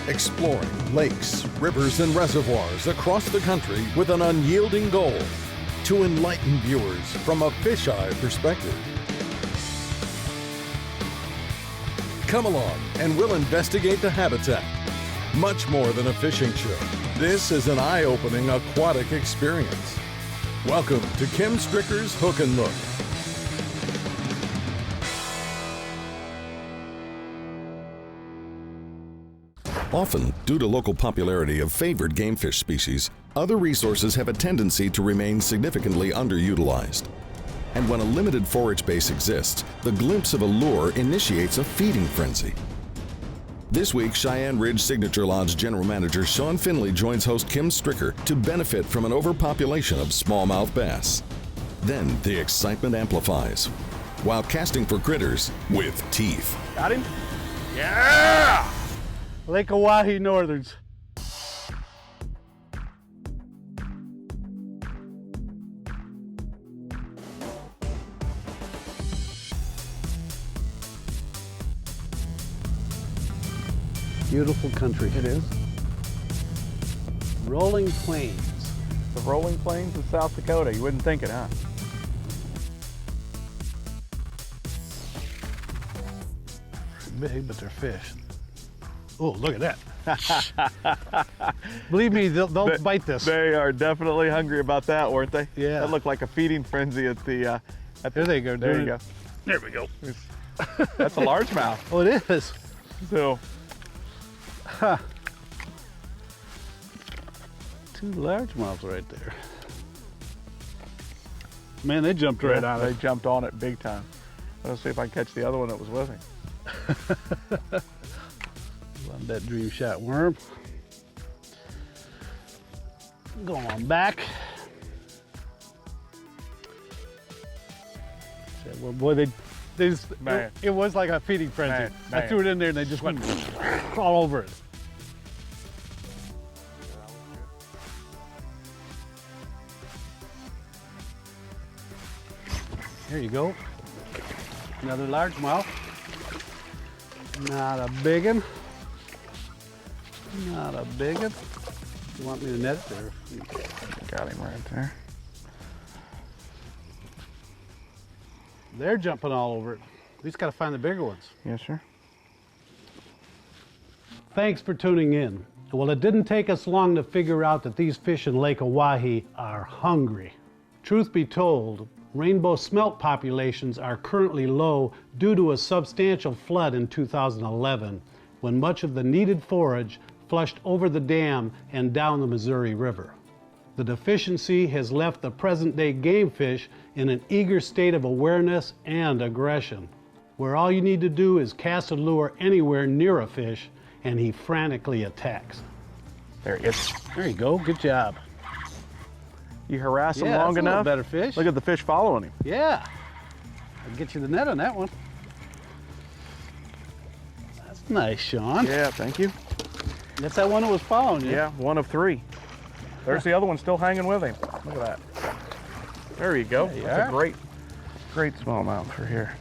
exploring lakes, rivers, and reservoirs across the country with an unyielding goal to enlighten viewers from a fisheye perspective. Come along and we'll investigate the habitat. Much more than a fishing show, this is an eye-opening aquatic experience. Welcome to Kim Stricker's Hook and Look. Often, due to local popularity of favored game fish species, other resources have a tendency to remain significantly underutilized. And when a limited forage base exists, the glimpse of a lure initiates a feeding frenzy. This week, Cheyenne Ridge Signature Lodge General Manager Sean Finley joins host Kim Stricker to benefit from an overpopulation of smallmouth bass. Then the excitement amplifies, while casting for critters with teeth. Got him? Yeah! Lake Oahe Northerns. Beautiful country. It is. Rolling plains. The rolling plains of South Dakota. You wouldn't think it, huh? Big, but they're fish. Oh, look at that. Believe me, they'll bite this. They are definitely hungry about that, weren't they? Yeah. That looked like a feeding frenzy at the... There they go. There you go. There we go. That's a largemouth. Oh, it is. So... Huh. Two largemouths right there. Man, they jumped right on it. They jumped on it big time. Let's see if I can catch the other one that was with him. Love that dream shot worm. Going on back. Well, boy, they just, it was like a feeding frenzy. I threw it in there and they just went all over it. There you go. Another largemouth. Not a big one. Not a big one. You want me to net it there? Got him right there. They're jumping all over it. We just got to find the bigger ones. Yes, sir. Thanks for tuning in. Well, it didn't take us long to figure out that these fish in Lake Oahe are hungry. Truth be told, rainbow smelt populations are currently low due to a substantial flood in 2011, when much of the needed forage flushed over the dam and down the Missouri River. The deficiency has left the present-day game fish in an eager state of awareness and aggression, where all you need to do is cast a lure anywhere near a fish and he frantically attacks. There he is. There you go, good job. You harass him Yeah, long that's a enough. better fish. Look at the fish following him. Yeah. I'll get you the net on that one. That's nice, Sean. Yeah, thank you. That's that one that was following you. Yeah, one of three. There's the other one still hanging with him. Look at that. There you go. There you That's are. a great smallmouth for here.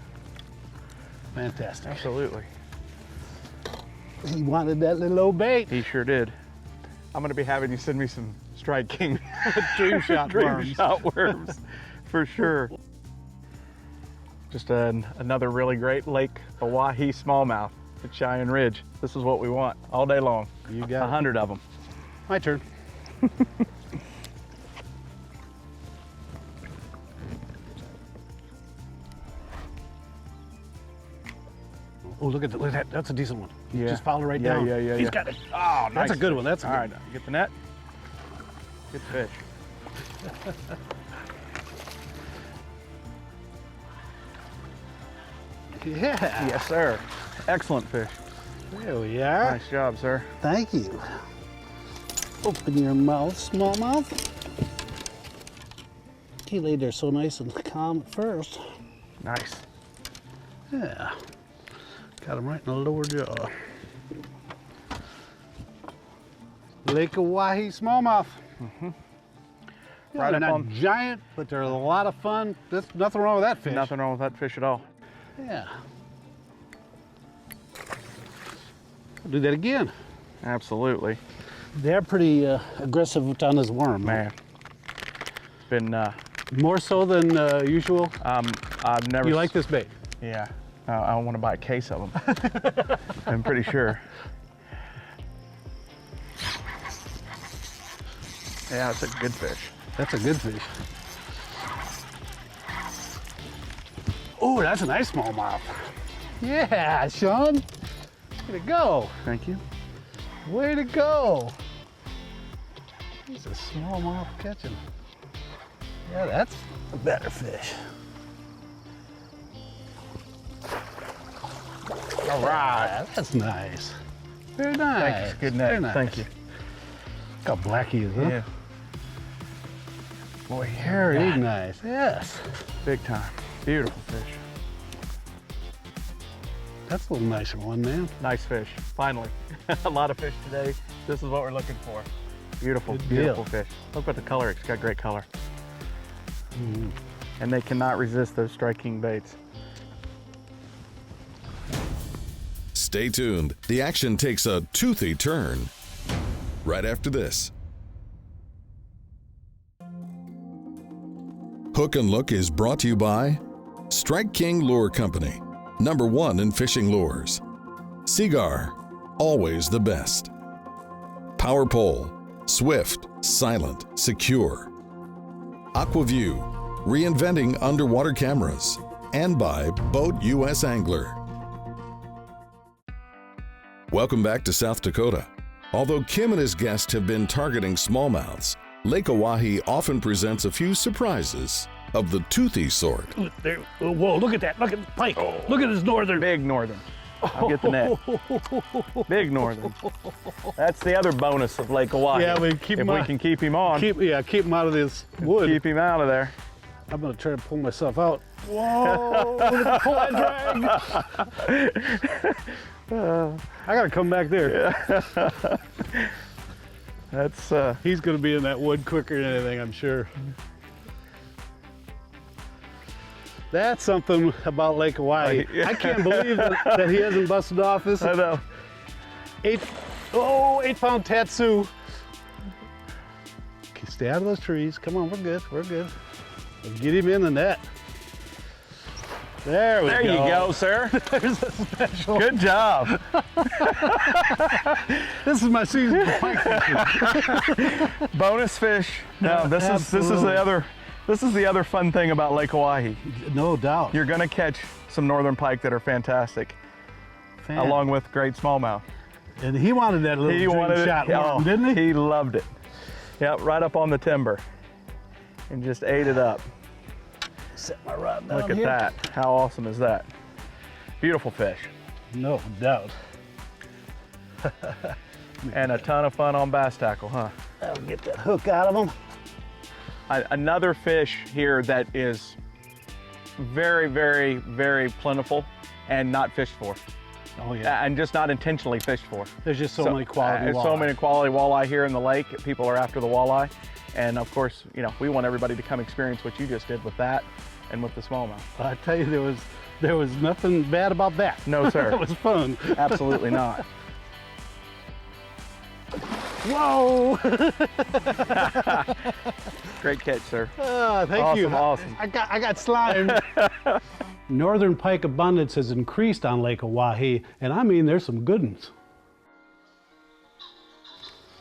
Fantastic. Absolutely. He wanted that little old bait. He sure did. I'm going to be having you send me some Strike King Dream shot worms. Dream shot worms, for sure. Just another really great Lake Oahe smallmouth at Cheyenne Ridge. This is what we want all day long. You got 100 of them. My turn. Oh, look at that. That's a decent one. Yeah. Just follow right down. Yeah. He's got it. Oh, nice. That's a good one. That's a all good right. one. You get the net. Good fish. Yeah. Yes, sir. Excellent fish. There we are. Nice job, sir. Thank you. Open your mouth, smallmouth. He laid there so nice and calm at first. Nice. Yeah. Got him right in the lower jaw. Lake Oahe smallmouth. Mm-hmm. Yeah, Right they're up not on. giant, but they're a lot of fun. There's nothing wrong with that fish. Nothing wrong with that fish at all. Yeah. I'll do that again. Absolutely. They're pretty aggressive on this worm. Man. Been, More so than usual? I've never... You like this bait? Yeah. I want to buy a case of them. I'm pretty sure. Yeah, it's a good fish. That's a good fish. Oh, that's a nice smallmouth. Yeah, Sean. Way to go. Thank you. Way to go. He's a smallmouth catching. Yeah, that's a better fish. All right. That's nice. Very nice. Thanks. Good night. Very nice. Thank you. Look how black he is, huh? Yeah. Boy, Very nice. Yes. big time. Beautiful fish. That's a little nicer one, man. Nice fish, finally. A lot of fish today. This is what we're looking for. Beautiful, Good beautiful deal. fish. Look at the color, it's got great color. Mm. And they cannot resist those striking baits. Stay tuned. The action takes a toothy turn right after this. Hook and Look is brought to you by Strike King Lure Company, #1 in fishing lures. Seagar, always the best. Power Pole, swift, silent, secure. Aquaview, reinventing underwater cameras. And by Boat US Angler. Welcome back to South Dakota. Although Kim and his guest have been targeting smallmouths, Lake Oahe often presents a few surprises of the toothy sort. There, whoa, look at that. Look at the pike. Look at this northern. Big northern. I'll get the net. Big northern. That's the other bonus of Lake Oahe. Yeah, we keep if him we on. can keep him on. Keep him out of this wood. Keep him out of there. I'm gonna try to pull myself out. Whoa, look at the pull and drag. I gotta come back there. That's He's gonna be in that wood quicker than anything, I'm sure. That's something about Lake Oahe. I can't believe that he hasn't busted off this I know. 8-pound tatsu. Okay, stay out of those trees. Come on, we're good. We're good. We'll get him in the net. There we go. There you go, sir. There's a special. Good job. This is my season for pike fishing. Bonus fish. Now this is the other fun thing about Lake Oahe. No doubt. You're gonna catch some northern pike that are fantastic, along with great smallmouth. And he wanted that little dream shot worm, didn't he? He loved it. Yep, right up on the timber, and just ate it up. Set my rod down Look at here. that. How awesome is that? Beautiful fish. No doubt. And a ton of fun on bass tackle, huh? I'll get that hook out of him. Another fish here that is very, very, very plentiful and not fished for. Oh yeah. And just not intentionally fished for. There's just so many quality There's walleye. so many quality walleye here in the lake. People are after the walleye. And of course, you know, we want everybody to come experience what you just did with that and with the smallmouth. I tell you, there was nothing bad about that. No, sir. It was fun. Absolutely not. Whoa! Great catch, sir. Thank you. Awesome. I got slimed. Northern pike abundance has increased on Lake Oahe, and I mean there's some good ones.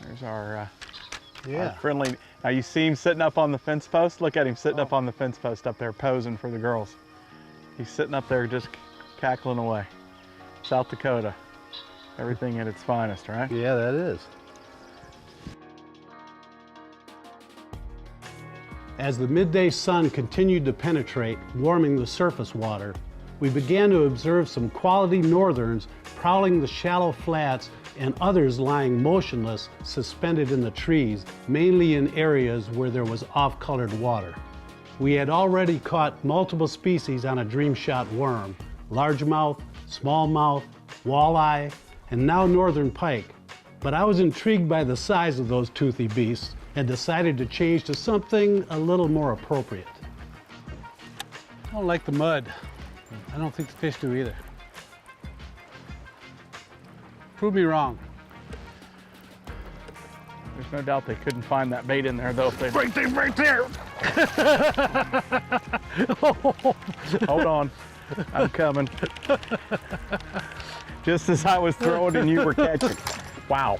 There's our Yeah. friendly. Now you see him sitting up on the fence post? Look at him sitting up on the fence post up there posing for the girls. He's sitting up there just cackling away. South Dakota. Everything at its finest, right? Yeah, that is. As the midday sun continued to penetrate, warming the surface water, we began to observe some quality northerns prowling the shallow flats and others lying motionless, suspended in the trees, mainly in areas where there was off-colored water. We had already caught multiple species on a dream shot worm, largemouth, smallmouth, walleye, and now northern pike. But I was intrigued by the size of those toothy beasts and decided to change to something a little more appropriate. I don't like the mud. I don't think the fish do either. Prove me wrong. There's no doubt they couldn't find that bait in there though. If they Right there, right there. hold on, I'm coming. Just as I was throwing and you were catching. Wow.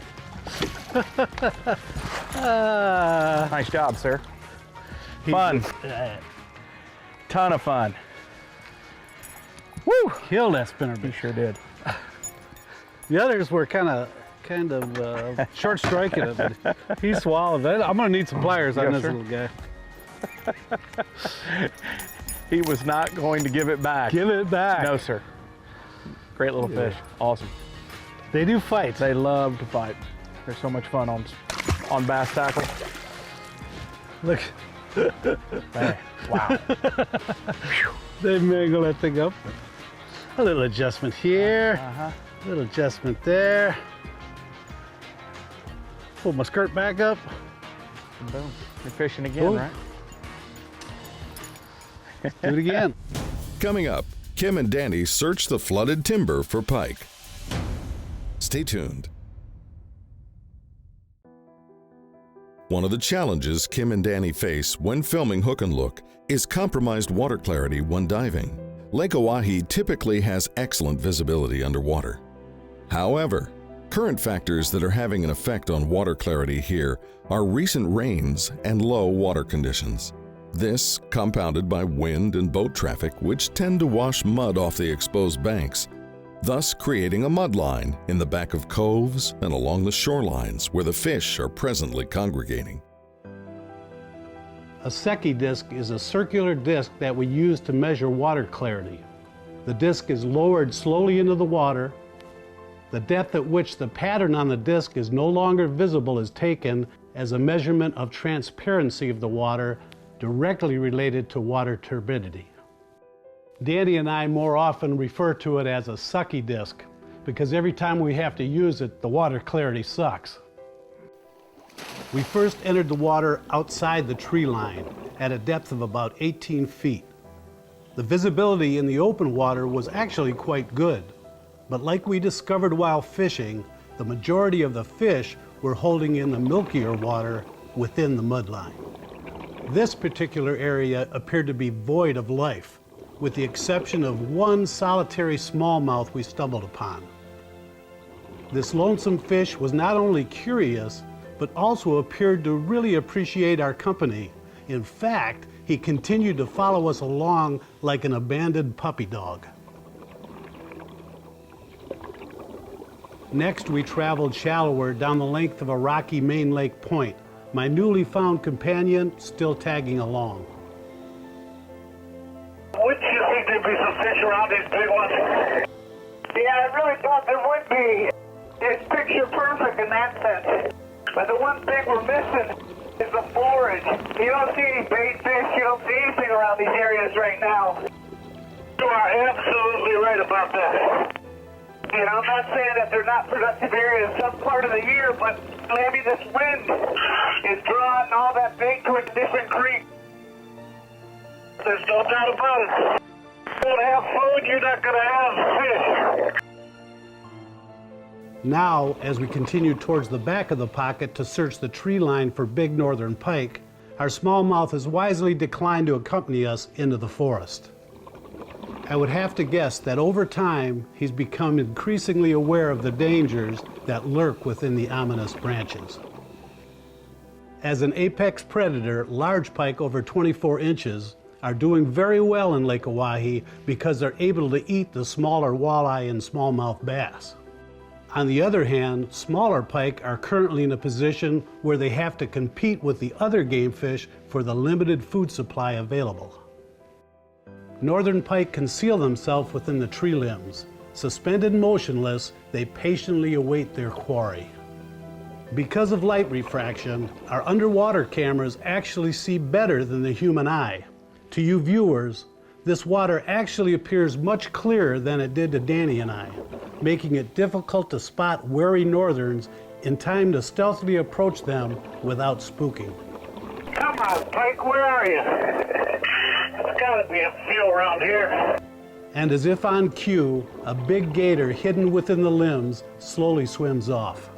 Nice job, sir. Fun. Ton of fun. Woo! Killed that spinnerbait. You sure did. The others were kind of short striking it, but he swallowed it. I'm gonna need some pliers on this little guy. He was not going to give it back. Give it back. No, sir. Great little fish. Awesome. They do fight. They love to fight. They're so much fun on bass tackle. Look. Man, wow. They mangle that thing up. A little adjustment here. A little adjustment there. Pull my skirt back up. And boom. You're fishing again, Boom. right? Do it again. Coming up, Kim and Danny search the flooded timber for pike. Stay tuned. One of the challenges Kim and Danny face when filming Hook and Look is compromised water clarity when diving. Lake Oahe typically has excellent visibility underwater. However, current factors that are having an effect on water clarity here are recent rains and low water conditions. This compounded by wind and boat traffic, which tend to wash mud off the exposed banks, thus creating a mud line in the back of coves and along the shorelines where the fish are presently congregating. A Secchi disc is a circular disc that we use to measure water clarity. The disc is lowered slowly into the water. The depth at which the pattern on the disc is no longer visible is taken as a measurement of transparency of the water directly related to water turbidity. Danny and I more often refer to it as a sucky disc because every time we have to use it, the water clarity sucks. We first entered the water outside the tree line at a depth of about 18 feet. The visibility in the open water was actually quite good, but like we discovered while fishing, the majority of the fish were holding in the milkier water within the mudline. This particular area appeared to be void of life, with the exception of one solitary smallmouth we stumbled upon. This lonesome fish was not only curious, but also appeared to really appreciate our company. In fact, he continued to follow us along like an abandoned puppy dog. Next, we traveled shallower down the length of a rocky main lake point, my newly found companion still tagging along. Wouldn't you think there'd be some fish around these big ones? Yeah, I really thought there would be. It's picture perfect in that sense. But the one thing we're missing is the forage. You don't see any bait fish, you don't see anything around these areas right now. You are absolutely right about that. You know, I'm not saying that they're not productive areas some part of the year, but maybe this wind is drawing all that bait to a different creek. There's no doubt about it. You don't have food, you're not going to have fish. Now, as we continue towards the back of the pocket to search the tree line for big northern pike, our smallmouth has wisely declined to accompany us into the forest. I would have to guess that over time, he's become increasingly aware of the dangers that lurk within the ominous branches. As an apex predator, large pike over 24 inches are doing very well in Lake Oahe because they're able to eat the smaller walleye and smallmouth bass. On the other hand, smaller pike are currently in a position where they have to compete with the other game fish for the limited food supply available. Northern pike conceal themselves within the tree limbs. Suspended motionless, they patiently await their quarry. Because of light refraction, our underwater cameras actually see better than the human eye. To you viewers, this water actually appears much clearer than it did to Danny and I, making it difficult to spot wary northerns in time to stealthily approach them without spooking. Come on, Pike, where are you? There's got to be a few around here. And as if on cue, a big gator hidden within the limbs slowly swims off.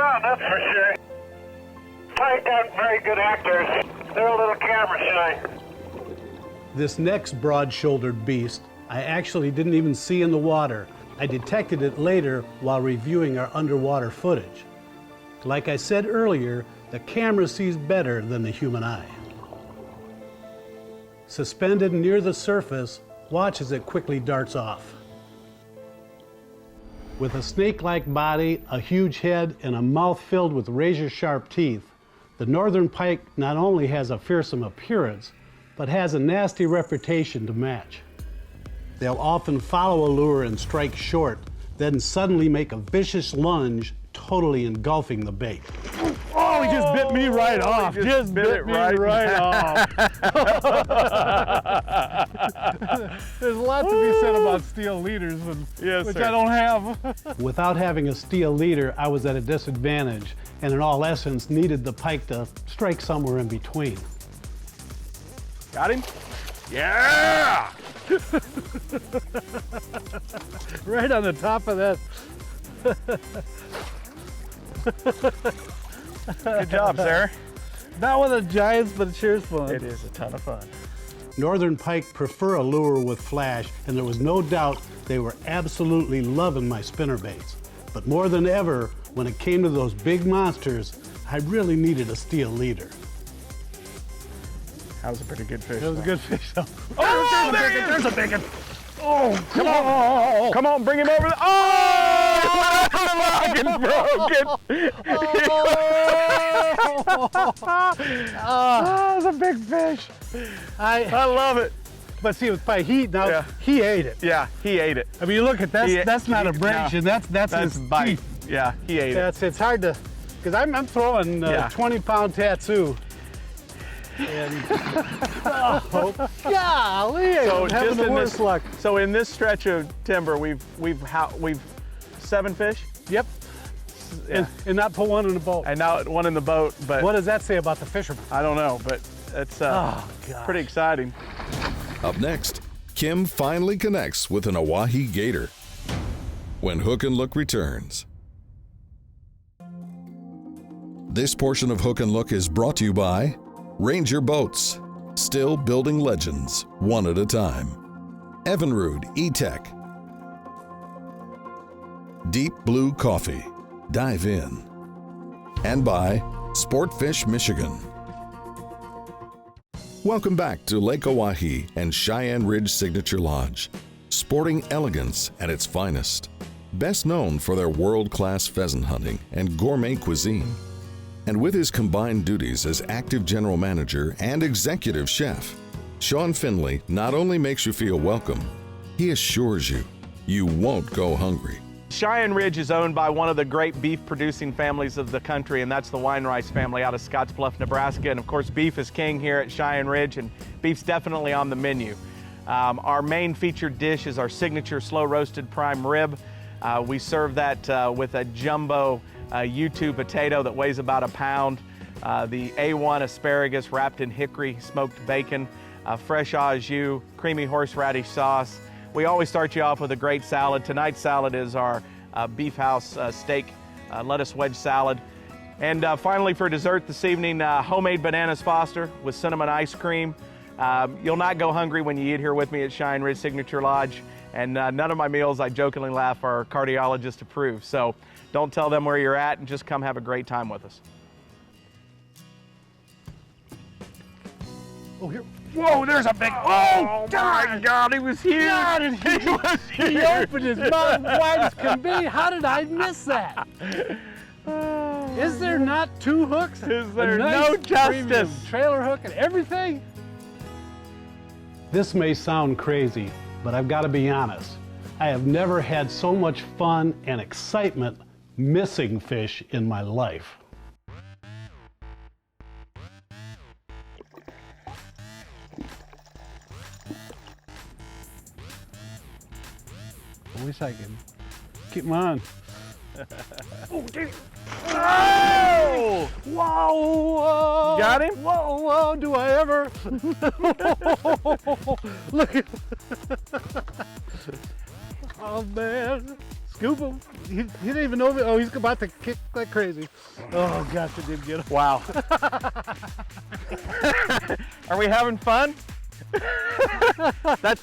around, that's for sure. Pike aren't very good actors. They're a little camera shy. This next broad-shouldered beast I actually didn't even see in the water. I detected it later while reviewing our underwater footage. Like I said earlier, the camera sees better than the human eye. Suspended near the surface, watch as it quickly darts off. With a snake-like body, a huge head, and a mouth filled with razor-sharp teeth, the northern pike not only has a fearsome appearance, but has a nasty reputation to match. They'll often follow a lure and strike short, then suddenly make a vicious lunge, totally engulfing the bait. Oh, he just bit me right off. He just bit it me right off. There's a lot to be said about steel leaders, which sir. I don't have. Without having a steel leader, I was at a disadvantage, and in all essence, needed the pike to strike somewhere in between. Got him? Yeah! Right on the top of that. Good job, sir. Not one of the giants, but it sure is fun. It is a ton of fun. Northern pike prefer a lure with flash, and there was no doubt they were absolutely loving my spinnerbaits. But more than ever, when it came to those big monsters, I really needed a steel leader. That was a pretty good fish. It was a good fish, though. Oh, there's a big one. Oh, come on. Come on, bring him over. Oh, the line broken. Oh, that's a big fish. I love it. But see, with pike, he ate it. Yeah, he ate it. I mean, you look at that's not abrasion. No, that's his bite. teeth. Yeah, he ate it. It's hard to, because I'm throwing a 20-pound tattoo. And golly, So I'm having the worst luck. So in this stretch of timber, we've 7 fish. Yep. Yeah. And not put one in the boat. And now one in the boat, but What does that say about the fisherman? I don't know, but it's pretty exciting. Up next, Kim finally connects with an Oahe gator. When Hook and Look returns. This portion of Hook and Look is brought to you by Ranger Boats, still building legends, one at a time. Evinrude E-Tech. Deep Blue Coffee, dive in. And by Sportfish Michigan. Welcome back to Lake Oahe and Cheyenne Ridge Signature Lodge, sporting elegance at its finest. Best known for their world-class pheasant hunting and gourmet cuisine. And with his combined duties as active general manager and executive chef, Sean Finley not only makes you feel welcome, he assures you won't go hungry. Cheyenne Ridge is owned by one of the great beef producing families of the country, and that's the Weinreich family out of Scottsbluff, Nebraska. And of course, beef is king here at Cheyenne Ridge, and beef's definitely on the menu. Our main featured dish is our signature slow roasted prime rib. We serve that with a jumbo U2 potato that weighs about a pound, the A1 asparagus wrapped in hickory smoked bacon, fresh au jus, creamy horseradish sauce. We always start you off with a great salad. Tonight's salad is our beef house steak lettuce wedge salad. And finally for dessert this evening, homemade bananas Foster with cinnamon ice cream. You'll not go hungry when you eat here with me at Cheyenne Ridge Signature Lodge. And none of my meals, I jokingly laugh, are cardiologist approved. So don't tell them where you're at and just come have a great time with us. Oh, here. Whoa, there's a big, oh my God, he was here. He opened his mouth wide as can be. How did I miss that? Is there not 2 hooks? Is there A nice no premium justice? trailer hook and everything? This may sound crazy, but I've got to be honest. I have never had so much fun and excitement missing fish in my life. I wish I could keep him on. Oh, oh! Whoa! Got him? Whoa, whoa, do I ever? Look at Oh man, scoop him. he didn't even know. Oh, he's about to kick like crazy. Oh gosh, it did get him. Wow. Are we having fun? That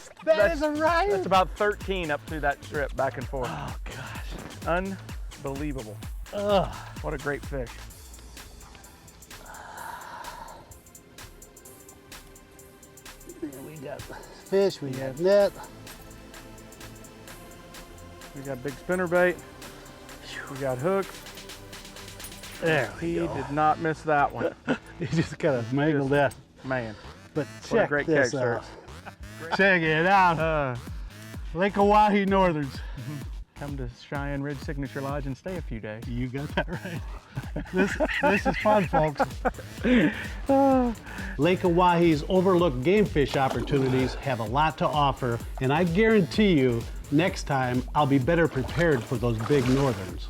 is a riot. That's about 13 up through that strip, back and forth. Oh gosh. Unbelievable. Ugh. What a great fish. We got fish, we got net. We got big spinnerbait. We got hooks. There we He go. did not miss that one. He just kind of mangled that. Man, But what a check great this catch, sir. out. Check it out. Lake Oahe Northerns. Come to Cheyenne Ridge Signature Lodge and stay a few days. You got that right. This is fun, folks. Lake Oahe's overlooked game fish opportunities have a lot to offer, and I guarantee you, next time I'll be better prepared for those big northerns.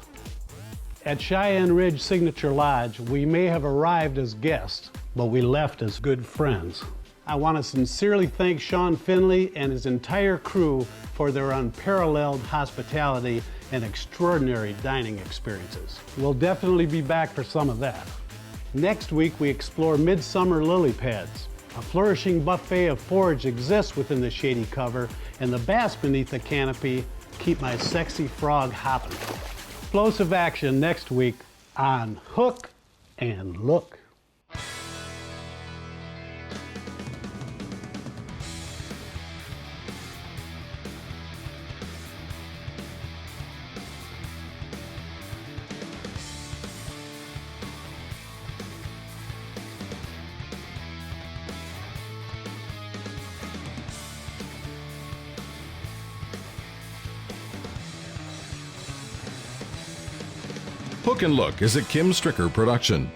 At Cheyenne Ridge Signature Lodge, we may have arrived as guests, but we left as good friends. I want to sincerely thank Sean Finley and his entire crew for their unparalleled hospitality and extraordinary dining experiences. We'll definitely be back for some of that. Next week, we explore midsummer lily pads. A flourishing buffet of forage exists within the shady cover, and the bass beneath the canopy keep my sexy frog hopping. Explosive action next week on Hook and Look. Hook and Look is a Kim Stricker production.